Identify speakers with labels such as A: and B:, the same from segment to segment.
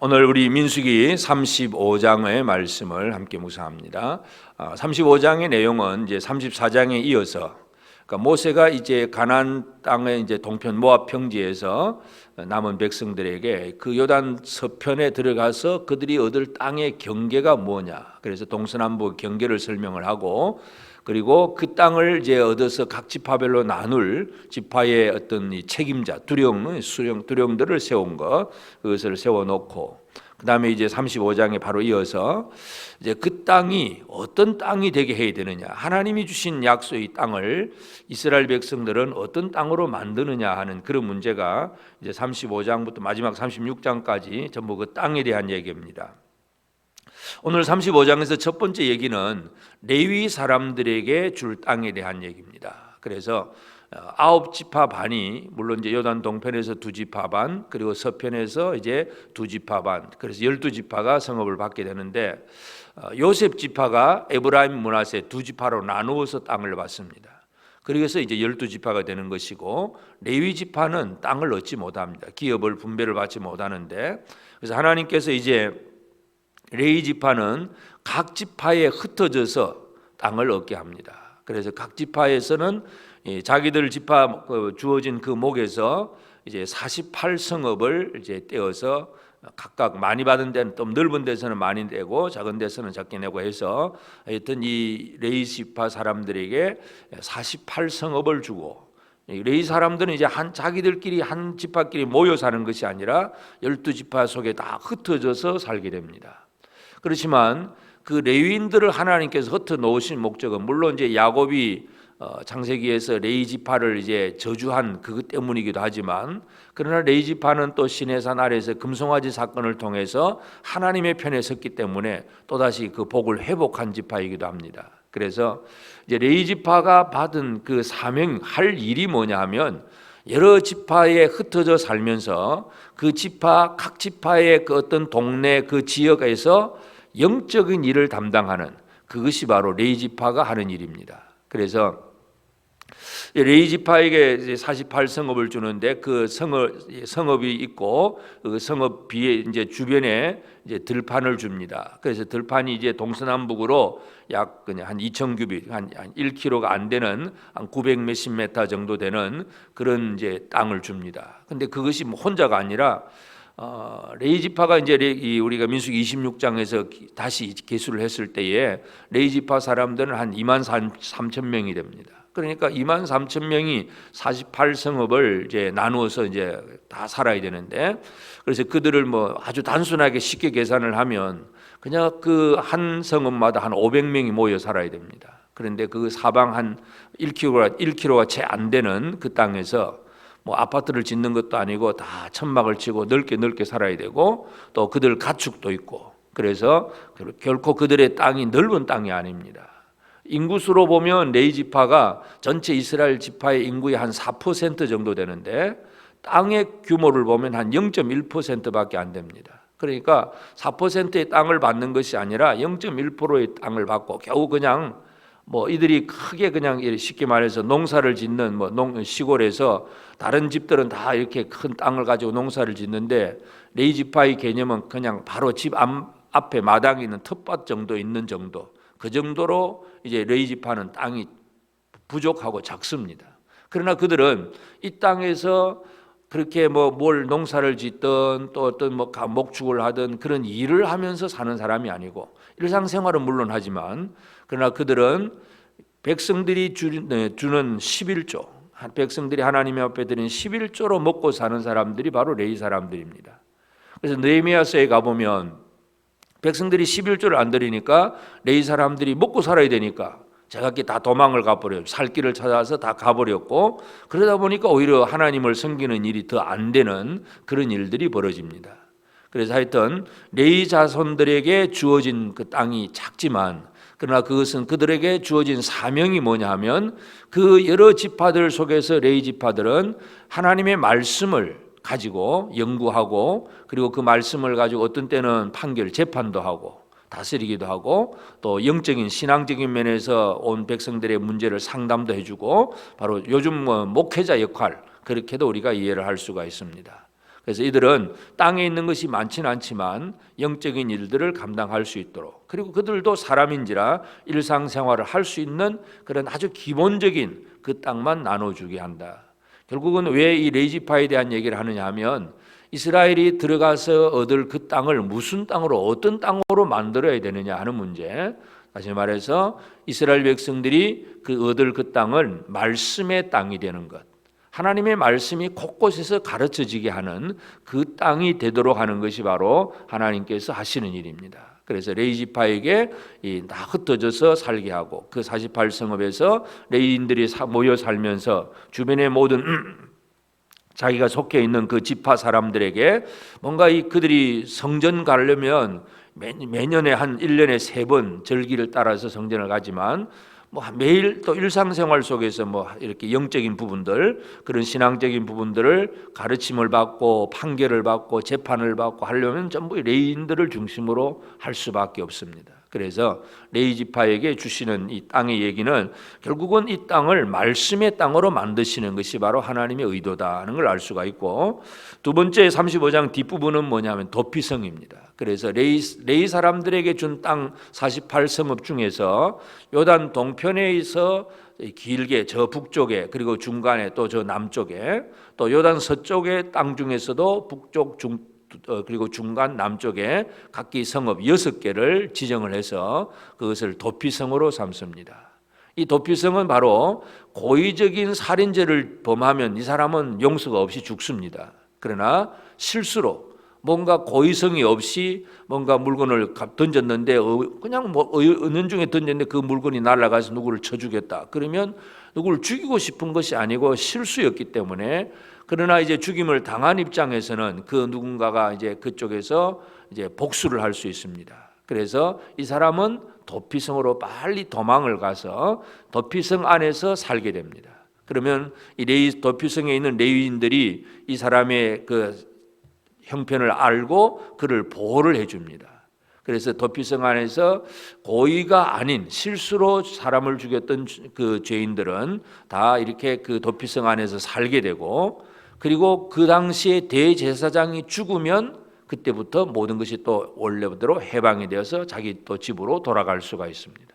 A: 오늘 우리 민수기 35장의 말씀을 함께 묵상합니다. 35장의 내용은 이제 34장에 이어서, 그러니까 모세가 이제 가나안 땅의 이제 동편 모압 평지에서 남은 백성들에게 그 요단 서편에 들어가서 그들이 얻을 땅의 경계가 뭐냐, 그래서 동서남북 경계를 설명을 하고, 그리고 그 땅을 이제 얻어서 각 지파별로 나눌 지파의 어떤 이 책임자, 두령들을 세운 것, 그것을 세워놓고, 그 다음에 이제 35장에 바로 이어서 이제 그 땅이 어떤 땅이 되게 해야 되느냐, 하나님이 주신 약속의 땅을 이스라엘 백성들은 어떤 땅으로 만드느냐 하는 그런 문제가 이제 35장부터 마지막 36장까지 전부 그 땅에 대한 얘기입니다. 오늘 35장에서 첫 번째 얘기는 레위 사람들에게 줄 땅에 대한 얘기입니다. 그래서 9지파 반이, 물론 이제 요단 동편에서 2지파 반, 그리고 서편에서 이제 2지파 반, 그래서 12지파가 성읍을 받게 되는데, 요셉 지파가 에브라임 므낫세 2지파로 나누어서 땅을 받습니다. 그래서 이제 12지파가 되는 것이고, 레위 지파는 땅을 얻지 못합니다. 기업을 분배를 받지 못하는데, 그래서 하나님께서 이제 레위 지파는 각 지파에 흩어져서 땅을 얻게 합니다. 그래서 각 지파에서는 자기들 지파 주어진 그 목에서 이제 48성읍을 이제 떼어서 각각 많이 받은 데는 좀 넓은 데서는 많이 내고 작은 데서는 작게 내고 해서 하여튼 이 레위 지파 사람들에게 48성읍을 주고, 레위 사람들은 이제 자기들끼리 한 지파끼리 모여 사는 것이 아니라 12지파 속에 다 흩어져서 살게 됩니다. 그렇지만 그 레위인들을 하나님께서 흩어 놓으신 목적은, 물론 이제 야곱이 창세기에서 레위 지파를 이제 저주한 그것 때문이기도 하지만, 그러나 레위 지파는 또 시내산 아래에서 금송아지 사건을 통해서 하나님의 편에 섰기 때문에 또다시 그 복을 회복한 지파이기도 합니다. 그래서 이제 레위 지파가 받은 그 사명, 할 일이 뭐냐 하면, 여러 지파에 흩어져 살면서 그 지파, 각 지파의 그 어떤 동네 그 지역에서 영적인 일을 담당하는, 그것이 바로 레위 지파가 하는 일입니다. 그래서 레위 지파에게 48성읍을 주는데, 그 성읍이 있고 그 성읍 비에 이제 주변에 이제 들판을 줍니다. 그래서 들판이 이제 동서남북으로 약 그냥 한 2,000규빗, 한 1km가 안 되는 한 900 몇십 미터 정도 되는 그런 이제 땅을 줍니다. 근데 그것이 뭐 혼자가 아니라 레위 지파가 이제 우리가 민수기 26장에서 다시 계수를 했을 때에 레위 지파 사람들은 한 23,000명이 됩니다. 그러니까 23,000명이 48성읍을 이제 나누어서 이제 다 살아야 되는데, 그래서 그들을 뭐 아주 단순하게 쉽게 계산을 하면 그냥 그 한 성읍마다 한 500명이 모여 살아야 됩니다. 그런데 그 사방 한 1km가 채 안 되는 그 땅에서 뭐 아파트를 짓는 것도 아니고 다 천막을 치고 넓게 살아야 되고, 또 그들 가축도 있고, 그래서 결코 그들의 땅이 넓은 땅이 아닙니다. 인구수로 보면 레위 지파가 전체 이스라엘 지파의 인구의 한 4% 정도 되는데, 땅의 규모를 보면 한 0.1%밖에 안 됩니다. 그러니까 4%의 땅을 받는 것이 아니라 0.1%의 땅을 받고, 겨우 그냥 뭐 이들이 크게 그냥 쉽게 말해서 농사를 짓는, 뭐 시골에서 다른 집들은 다 이렇게 큰 땅을 가지고 농사를 짓는데, 레위 지파의 개념은 그냥 바로 집 앞에 마당에 있는 텃밭 정도 있는 정도, 그 정도로 이제 레위 지파는 땅이 부족하고 작습니다. 그러나 그들은 이 땅에서 그렇게 뭐 뭘 농사를 짓든 또 어떤 뭐 목축을 하든 그런 일을 하면서 사는 사람이 아니고, 일상생활은 물론 하지만, 그러나 그들은 백성들이 주는 11조, 백성들이 하나님 앞에 드린 11조로 먹고 사는 사람들이 바로 레위 사람들입니다. 그래서 느헤미야서에 가보면 백성들이 11조를 안 드리니까 레위 사람들이 먹고 살아야 되니까 제각기 다 도망을 가버려요. 살 길을 찾아서 다 가버렸고, 그러다 보니까 오히려 하나님을 섬기는 일이 더 안 되는 그런 일들이 벌어집니다. 그래서 하여튼 레위 자손들에게 주어진 그 땅이 작지만, 그러나 그것은 그들에게 주어진 사명이 뭐냐 하면, 그 여러 지파들 속에서 레위 지파들은 하나님의 말씀을 가지고 연구하고, 그리고 그 말씀을 가지고 어떤 때는 재판도 하고 다스리기도 하고, 또 영적인 신앙적인 면에서 온 백성들의 문제를 상담도 해주고, 바로 요즘 목회자 역할, 그렇게도 우리가 이해를 할 수가 있습니다. 그래서 이들은 땅에 있는 것이 많지는 않지만 영적인 일들을 감당할 수 있도록, 그리고 그들도 사람인지라 일상생활을 할 수 있는 그런 아주 기본적인 그 땅만 나눠주게 한다. 결국은 왜 이 레이지파에 대한 얘기를 하느냐 하면, 이스라엘이 들어가서 얻을 그 땅을 무슨 땅으로, 어떤 땅으로 만들어야 되느냐 하는 문제. 다시 말해서 이스라엘 백성들이 얻을 그 땅은 말씀의 땅이 되는 것, 하나님의 말씀이 곳곳에서 가르쳐지게 하는 그 땅이 되도록 하는 것이 바로 하나님께서 하시는 일입니다. 그래서 레이지파에게 다 흩어져서 살게 하고, 그 48성읍에서 레이인들이 모여 살면서 주변의 모든 자기가 속해 있는 그 지파 사람들에게 뭔가 그들이 성전 가려면 매년에 한 1년에 3번 절기를 따라서 성전을 가지만, 매일 또 일상생활 속에서 이렇게 영적인 부분들, 그런 신앙적인 부분들을 가르침을 받고 판결을 받고 재판을 받고 하려면 전부 레위인들을 중심으로 할 수밖에 없습니다. 그래서 레위 지파에게 주시는 이 땅의 얘기는 결국은 이 땅을 말씀의 땅으로 만드시는 것이 바로 하나님의 의도다는 걸 알 수가 있고, 두 번째 35장 뒷부분은 뭐냐면 도피성입니다. 그래서 레위 사람들에게 준 땅 48성읍 중에서 요단 동편에서 길게 저 북쪽에, 그리고 중간에 또 저 남쪽에, 또 요단 서쪽의 땅 중에서도 북쪽, 그리고 중간 남쪽에 각기 성읍 6개를 지정을 해서 그것을 도피성으로 삼습니다. 이 도피성은 바로 고의적인 살인죄를 범하면 이 사람은 용서가 없이 죽습니다. 그러나 실수로 뭔가 고의성이 없이 뭔가 물건을 던졌는데, 그냥 은연중에 던졌는데 그 물건이 날아가서 누구를 쳐 죽였다. 그러면 누구를 죽이고 싶은 것이 아니고 실수였기 때문에, 그러나 이제 죽임을 당한 입장에서는 그 누군가가 이제 그쪽에서 이제 복수를 할 수 있습니다. 그래서 이 사람은 도피성으로 빨리 도망을 가서 도피성 안에서 살게 됩니다. 그러면 이 도피성에 있는 레위인들이 이 사람의 그 형편을 알고 그를 보호를 해줍니다. 그래서 도피성 안에서 고의가 아닌 실수로 사람을 죽였던 그 죄인들은 다 이렇게 그 도피성 안에서 살게 되고, 그리고 그 당시에 대제사장이 죽으면 그때부터 모든 것이 또 원래대로 해방이 되어서 자기 또 집으로 돌아갈 수가 있습니다.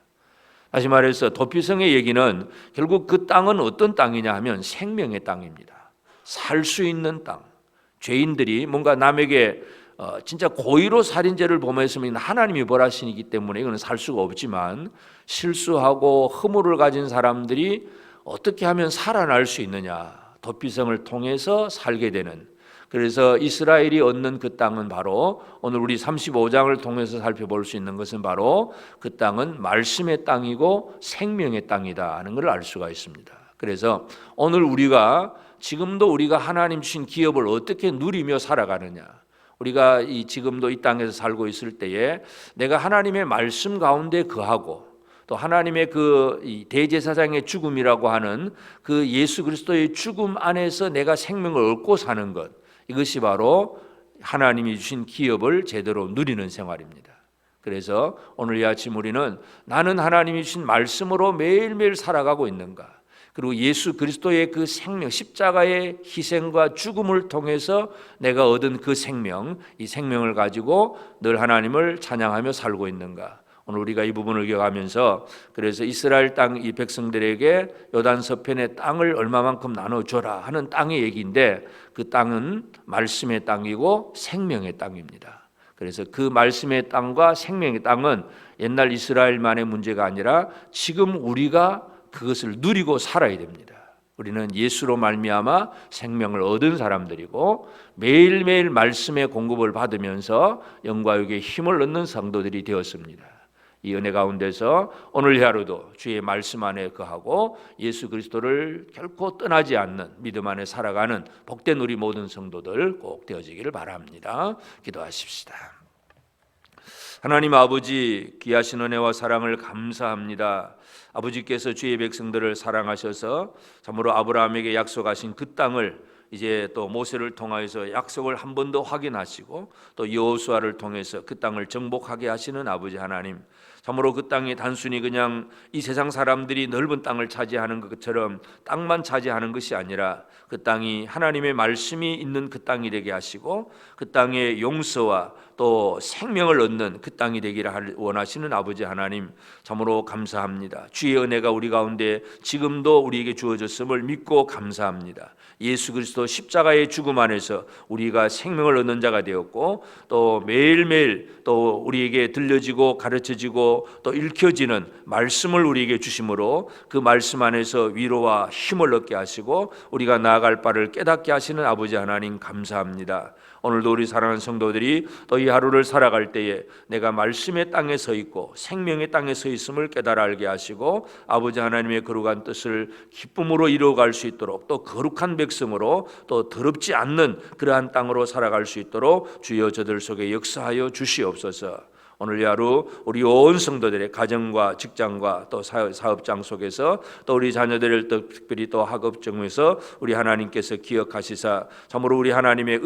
A: 다시 말해서 도피성의 얘기는 결국 그 땅은 어떤 땅이냐 하면 생명의 땅입니다. 살 수 있는 땅. 죄인들이 뭔가 남에게 진짜 고의로 살인죄를 범했으면 하나님이 벌하시기 때문에 이거는 살 수가 없지만, 실수하고 허물을 가진 사람들이 어떻게 하면 살아날 수 있느냐, 도피성을 통해서 살게 되는, 그래서 이스라엘이 얻는 그 땅은 바로 오늘 우리 35장을 통해서 살펴볼 수 있는 것은 바로 그 땅은 말씀의 땅이고 생명의 땅이다 하는 걸 알 수가 있습니다. 그래서 오늘 지금도 우리가 하나님 주신 기업을 어떻게 누리며 살아가느냐, 우리가 지금도 이 땅에서 살고 있을 때에 내가 하나님의 말씀 가운데 거하고, 또 하나님의 그 대제사장의 죽음이라고 하는 그 예수 그리스도의 죽음 안에서 내가 생명을 얻고 사는 것, 이것이 바로 하나님이 주신 기업을 제대로 누리는 생활입니다. 그래서 오늘 이 아침 우리는 나는 하나님이 주신 말씀으로 매일매일 살아가고 있는가, 그리고 예수 그리스도의 그 생명, 십자가의 희생과 죽음을 통해서 내가 얻은 그 생명, 이 생명을 가지고 늘 하나님을 찬양하며 살고 있는가. 오늘 우리가 이 부분을 기억하면서, 그래서 이스라엘 땅 이 백성들에게 요단 서편의 땅을 얼마만큼 나눠줘라 하는 땅의 얘기인데, 그 땅은 말씀의 땅이고 생명의 땅입니다. 그래서 그 말씀의 땅과 생명의 땅은 옛날 이스라엘만의 문제가 아니라 지금 우리가 그것을 누리고 살아야 됩니다. 우리는 예수로 말미암아 생명을 얻은 사람들이고, 매일매일 말씀의 공급을 받으면서 영과 육의 힘을 얻는 성도들이 되었습니다. 이 은혜 가운데서 오늘 하루도 주의 말씀 안에 거하고 예수 그리스도를 결코 떠나지 않는 믿음 안에 살아가는 복된 우리 모든 성도들 꼭 되어지기를 바랍니다. 기도하십시다. 하나님 아버지, 귀하신 은혜와 사랑을 감사합니다. 아버지께서 주의 백성들을 사랑하셔서 참으로 아브라함에게 약속하신 그 땅을 이제 또 모세를 통하여서 약속을 한 번 더 확인하시고 또 여호수아를 통해서 그 땅을 정복하게 하시는 아버지 하나님, 참으로 그 땅이 단순히 그냥 이 세상 사람들이 넓은 땅을 차지하는 것처럼 땅만 차지하는 것이 아니라 그 땅이 하나님의 말씀이 있는 그 땅이 되게 하시고 그 땅의 용서와 또 생명을 얻는 그 땅이 되기를 원하시는 아버지 하나님, 참으로 감사합니다. 주의 은혜가 우리 가운데 지금도 우리에게 주어졌음을 믿고 감사합니다. 예수 그리스도 십자가의 죽음 안에서 우리가 생명을 얻는 자가 되었고 또 매일매일 또 우리에게 들려지고 가르쳐지고 또 읽혀지는 말씀을 우리에게 주심으로 그 말씀 안에서 위로와 힘을 얻게 하시고 우리가 나아갈 바를 깨닫게 하시는 아버지 하나님 감사합니다. 오늘도 우리 사랑하는 성도들이 또 이 하루를 살아갈 때에 내가 말씀의 땅에 서 있고 생명의 땅에 서 있음을 깨달아 알게 하시고 아버지 하나님의 거룩한 뜻을 기쁨으로 이루어갈 수 있도록 또 거룩한 백성으로 또 더럽지 않는 그러한 땅으로 살아갈 수 있도록 주여 저들 속에 역사하여 주시옵소서. 오늘 이 하루 우리 온 성도들의 가정과 직장과 또 사업장 속에서 또 우리 자녀들을 또 특별히 또 학업정에서 우리 하나님께서 기억하시사 참으로 우리 하나님의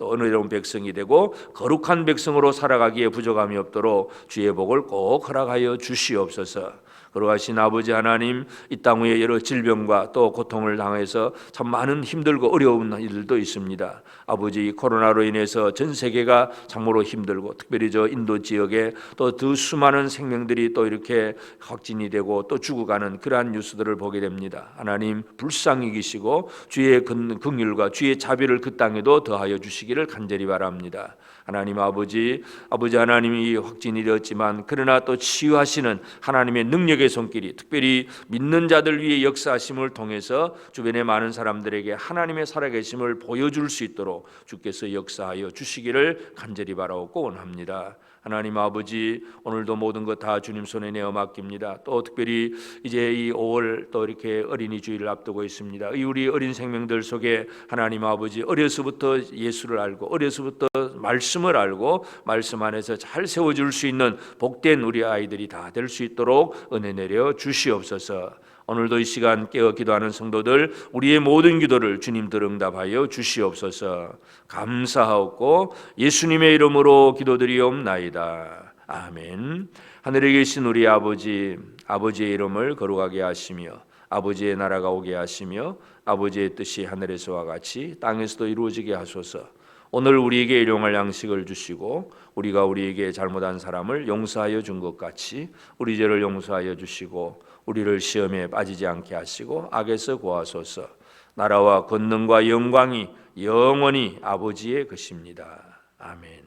A: 은혜로운 백성이 되고 거룩한 백성으로 살아가기에 부족함이 없도록 주의 복을 꼭 허락하여 주시옵소서. 거룩하신 아버지 하나님, 이 땅 위에 여러 질병과 또 고통을 당해서 참 많은 힘들고 어려운 일들도 있습니다. 아버지, 코로나로 인해서 전 세계가 참으로 힘들고 특별히 저 인도 지역에 또 더 수많은 생명들이 또 이렇게 확진이 되고 또 죽어가는 그러한 뉴스들을 보게 됩니다. 하나님, 불쌍히 계시고 주의 긍휼과 주의 자비를 그 땅에도 더하여 주시기를 간절히 바랍니다. 하나님 아버지 하나님이 확진이 되었지만 그러나 또 치유하시는 하나님의 능력의 손길이 특별히 믿는 자들 위에 역사하심을 통해서 주변의 많은 사람들에게 하나님의 살아계심을 보여줄 수 있도록 주께서 역사하여 주시기를 간절히 바라옵고 원합니다. 하나님 아버지, 오늘도 모든 것 다 주님 손에 내어 맡깁니다. 또 특별히 이제 이 5월 또 이렇게 어린이 주일을 앞두고 있습니다. 이 우리 어린 생명들 속에 하나님 아버지, 어려서부터 예수를 알고 어려서부터 말씀을 알고 말씀 안에서 잘 세워줄 수 있는 복된 우리 아이들이 다 될 수 있도록 은혜 내려 주시옵소서. 오늘도 이 시간 깨어 기도하는 성도들 우리의 모든 기도를 주님들 응답하여 주시옵소서. 감사하옵고 예수님의 이름으로 기도드리옵나이다. 아멘. 하늘에 계신 우리 아버지, 아버지의 이름을 거룩하게 하시며 아버지의 나라가 오게 하시며 아버지의 뜻이 하늘에서와 같이 땅에서도 이루어지게 하소서. 오늘 우리에게 일용할 양식을 주시고 우리가 우리에게 잘못한 사람을 용서하여 준 것 같이 우리 죄를 용서하여 주시고 우리를 시험에 빠지지 않게 하시고 악에서 구하소서. 나라와 권능과 영광이 영원히 아버지의 것입니다. 아멘.